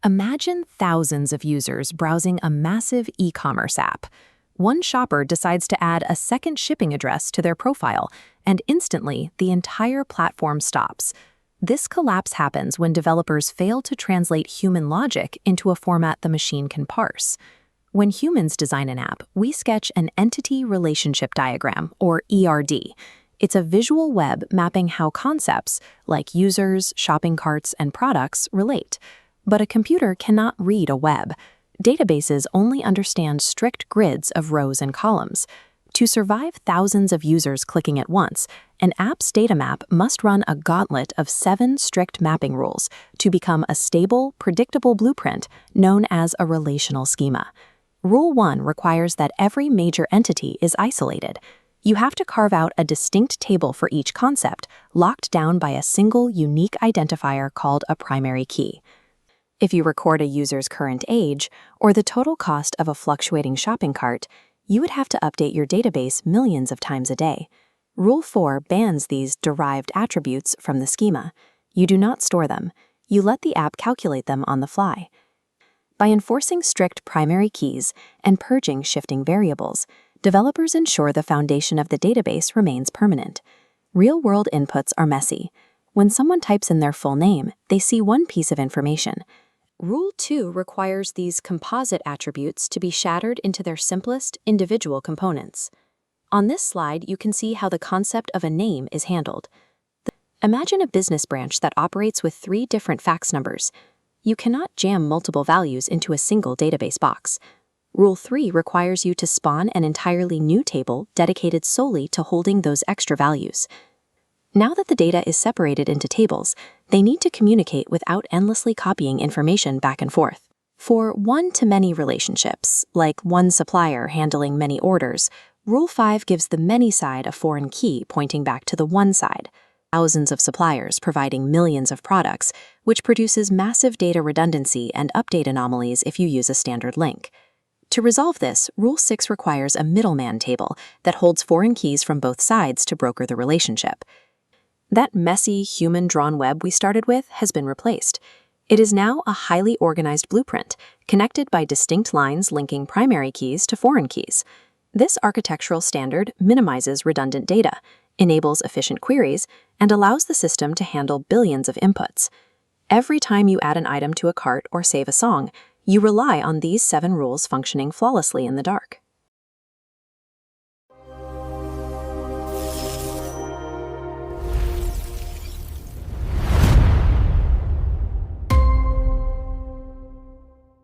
Imagine thousands of users browsing a massive e-commerce app. One shopper decides to add a second shipping address to their profile, and instantly, the entire platform stops. This collapse happens when developers fail to translate human logic into a format the machine can parse. When humans design an app, we sketch an entity relationship diagram, or ERD. It's a visual web mapping how concepts, like users, shopping carts, and products, relate. But a computer cannot read a web. Databases only understand strict grids of rows and columns. To survive thousands of users clicking at once, an app's data map must run a gauntlet of 7 strict mapping rules to become a stable, predictable blueprint known as a relational schema. Rule 1 requires that every major entity is isolated. You have to carve out a distinct table for each concept, locked down by a single unique identifier called a primary key. If you record a user's current age or the total cost of a fluctuating shopping cart, you would have to update your database millions of times a day. Rule 4 bans these derived attributes from the schema. You do not store them. You let the app calculate them on the fly. By enforcing strict primary keys and purging shifting variables, developers ensure the foundation of the database remains permanent. Real-world inputs are messy. When someone types in their full name, they see one piece of information. Rule 2 requires these composite attributes to be shattered into their simplest individual components. On this slide, you can see how the concept of a name is handled. Imagine a business branch that operates with 3 different fax numbers. You cannot jam multiple values into a single database box. Rule 3 requires you to spawn an entirely new table dedicated solely to holding those extra values. Now that the data is separated into tables, they need to communicate without endlessly copying information back and forth. For one-to-many relationships, like one supplier handling many orders, Rule 5 gives the many side a foreign key pointing back to the one side. Thousands of suppliers providing millions of products, which produces massive data redundancy and update anomalies if you use a standard link. To resolve this, Rule 6 requires a middleman table that holds foreign keys from both sides to broker the relationship. That messy, human-drawn web we started with has been replaced. It is now a highly organized blueprint, connected by distinct lines linking primary keys to foreign keys. This architectural standard minimizes redundant data, enables efficient queries, and allows the system to handle billions of inputs. Every time you add an item to a cart or save a song, you rely on these 7 rules functioning flawlessly in the dark.